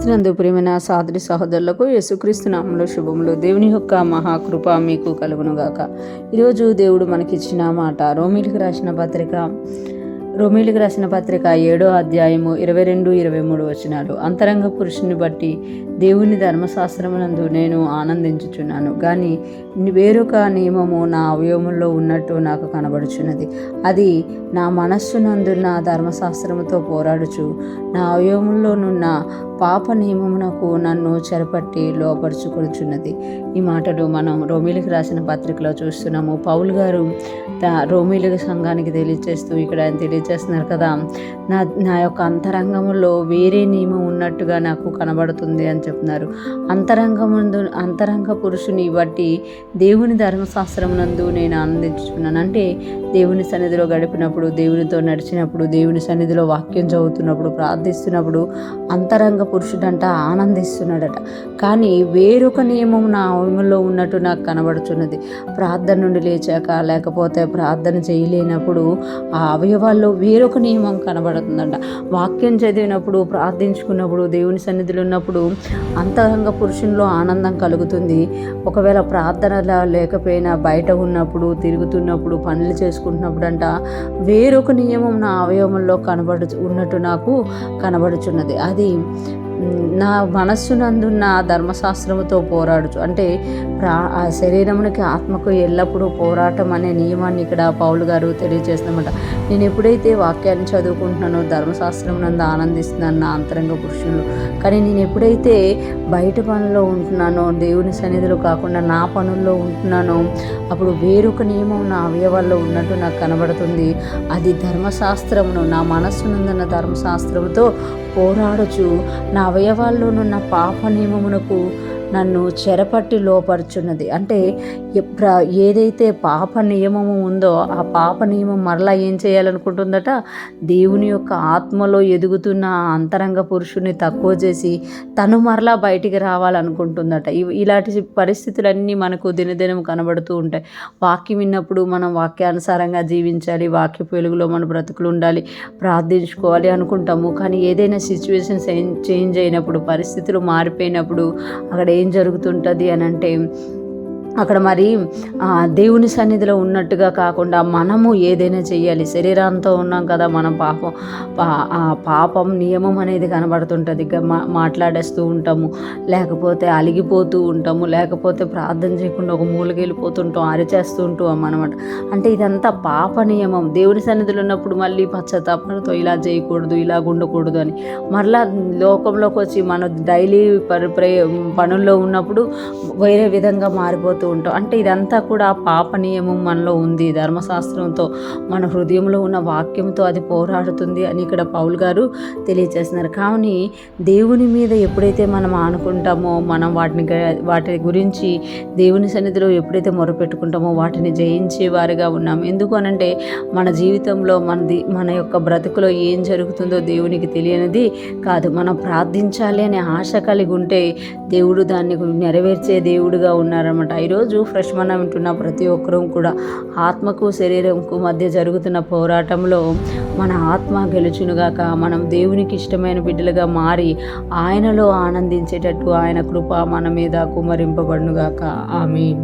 నందు ప్రియమైన సహోదరి సహోదరులకు యేసుక్రీస్తు నామములో శుభములు. దేవుని యొక్క మహాకృప మీకు కలుగునుగాక. ఈరోజు దేవుడు మనకిచ్చిన మాట రోమీలకు రాసిన పత్రిక 7వ అధ్యాయము 22-23 వచనాలు. అంతరంగ పురుషుని బట్టి దేవుని ధర్మశాస్త్రమునందు నేను ఆనందించుచున్నాను, కానీ వేరొక నియమము నా అవయవములో ఉన్నట్టు నాకు కనబడుచున్నది. అది నా మనస్సునందున్న ధర్మశాస్త్రముతో పోరాడుచు నా అవయవములోనున్న పాప నియమమునకు నన్ను చెరపట్టి లోపరుచుకొనుచున్నది. ఈ మాటలు మనం రోమీలకు రాసిన పత్రికలో చూస్తున్నాము. పౌలు గారు రోమీలకు సంఘానికి తెలియజేస్తూ ఇక్కడ ఆయన తెలియజేస్తున్నారు కదా, నా యొక్క అంతరంగములో వేరే నియమం ఉన్నట్టుగా నాకు కనబడుతుంది అని చెప్తున్నారు. అంతరంగ పురుషుని బట్టి దేవుని ధర్మశాస్త్రమునందు నేను ఆనందించుచున్నాను. అంటే దేవుని సన్నిధిలో గడిపినప్పుడు, దేవునితో నడిచినప్పుడు, దేవుని సన్నిధిలో వాక్యం చదువుతున్నప్పుడు, ప్రార్థిస్తున్నప్పుడు అంతరంగ పురుషుడంట ఆనందిస్తున్నాడట. కానీ వేరొక నియమం నా అవయవంలో ఉన్నట్టు నాకు కనబడుచున్నది. ప్రార్థన నుండి లేచాక, లేకపోతే ప్రార్థన చేయలేనప్పుడు ఆ అవయవాల్లో వేరొక నియమం కనబడుతుందంట. వాక్యం చదివినప్పుడు, ప్రార్థించుకున్నప్పుడు, దేవుని సన్నిధిలో ఉన్నప్పుడు అంతరంగ పురుషునిలో ఆనందం కలుగుతుంది. ఒకవేళ ప్రార్థనలా లేకపోయినా బయట ఉన్నప్పుడు, తిరుగుతున్నప్పుడు, పనులు చేసుకుంటున్నప్పుడు అంట వేరొక నియమం నా అవయవంలో ఉన్నట్టు నాకు కనబడుచున్నది. అది నా మనస్సునందున్న ధర్మశాస్త్రముతో పోరాడుచు. అంటే ఆ శరీరమునికి ఆత్మకు ఎల్లప్పుడూ పోరాటం అనే నియమాన్ని ఇక్కడ పౌలు గారు తెలియజేస్తున్నమాట. నేను ఎప్పుడైతే వాక్యాన్ని చదువుకుంటున్నానో, ధర్మశాస్త్రం నందు ఆనందిస్తున్నాను నా అంతరంగ పురుషులు, కానీ నేను ఎప్పుడైతే బయట పనుల్లో ఉంటున్నానో, దేవుని సన్నిధిలో కాకుండా నా పనుల్లో ఉంటున్నానో, అప్పుడు వేరొక నియమం నా అవయవాల్లో ఉన్నట్టు నాకు కనబడుతుంది. అది ధర్మశాస్త్రమును, నా మనస్సునందున్న ధర్మశాస్త్రముతో పోరాడుచు నా అవయవాల్లోనున్న పాప నియమమునకు నన్ను చెరపట్టి లోపరుచున్నది. అంటే ఏదైతే పాప నియమము ఉందో ఆ పాప నియమం మరలా ఏం చేయాలనుకుంటుందట, దేవుని యొక్క ఆత్మలో ఎదుగుతున్న అంతరంగ పురుషుని తక్కువ చేసి తను మరలా బయటికి రావాలనుకుంటుందట. ఇలాంటి పరిస్థితులన్నీ మనకు దినదినం కనబడుతూ ఉంటాయి. వాక్యం విన్నప్పుడు మనం వాక్యానుసారంగా జీవించాలి, వాక్య వెలుగులో మన బ్రతుకులు ఉండాలి, ప్రార్థించుకోవాలి అనుకుంటాము. కానీ ఏదైనా సిచ్యువేషన్స్ చేంజ్ అయినప్పుడు, పరిస్థితులు మారిపోయినప్పుడు అక్కడ ఏం జరుగుతుంటుంది అని అంటే, అక్కడ మరి దేవుని సన్నిధిలో ఉన్నట్టుగా కాకుండా మనము ఏదైనా చెయ్యాలి. శరీరంతో ఉన్నాం కదా, మనం పాపం నియమం అనేది కనబడుతుంటుంది. మాట్లాడేస్తూ ఉంటాము, లేకపోతే అలిగిపోతూ ఉంటాము, లేకపోతే ప్రార్థన చేయకుండా ఒక మూలకి వెళ్ళిపోతుంటాం, అరిచేస్తూ ఉంటాం అనమాట. అంటే ఇదంతా పాప నియమం. దేవుని సన్నిధిలో ఉన్నప్పుడు మళ్ళీ పశ్చాత్తాపంతో ఇలా చేయకూడదు, ఇలా ఉండకూడదు అని మరలా లోకంలోకి వచ్చి మన డైలీ పనుల్లో ఉన్నప్పుడు వేరే విధంగా మారిపోతూ ఉంటాం. అంటే ఇదంతా కూడా పాప నియమం మనలో ఉంది. ధర్మశాస్త్రంతో, మన హృదయంలో ఉన్న వాక్యంతో అది పోరాడుతుంది అని ఇక్కడ పౌలు గారు తెలియజేస్తున్నారు. కానీ దేవుని మీద ఎప్పుడైతే మనం ఆనుకుంటామో, మనం వాటి గురించి దేవుని సన్నిధిలో ఎప్పుడైతే మొరపెట్టుకుంటామో వాటిని జయించే వారిగా ఉన్నాం. ఎందుకు అనంటే మన జీవితంలో మన యొక్క బ్రతుకులో ఏం జరుగుతుందో దేవునికి తెలియనిది కాదు. మనం ప్రార్థించాలి అనే ఆశ కలిగి ఉంటే దేవుడు దాన్ని నెరవేర్చే దేవుడుగా ఉన్నారన్నమాట. ఈరోజు ఫ్రెష్ మన వింటున్న ప్రతి ఒక్కరూ కూడా ఆత్మకు శరీరంకు మధ్య జరుగుతున్న పోరాటంలో మన ఆత్మ గెలుచునుగాక. మనం దేవునికి ఇష్టమైన బిడ్డలుగా మారి ఆయనలో ఆనందించేటట్టు ఆయన కృప మన మీద కుమ్మరింపబడునుగాక. ఆమేన్.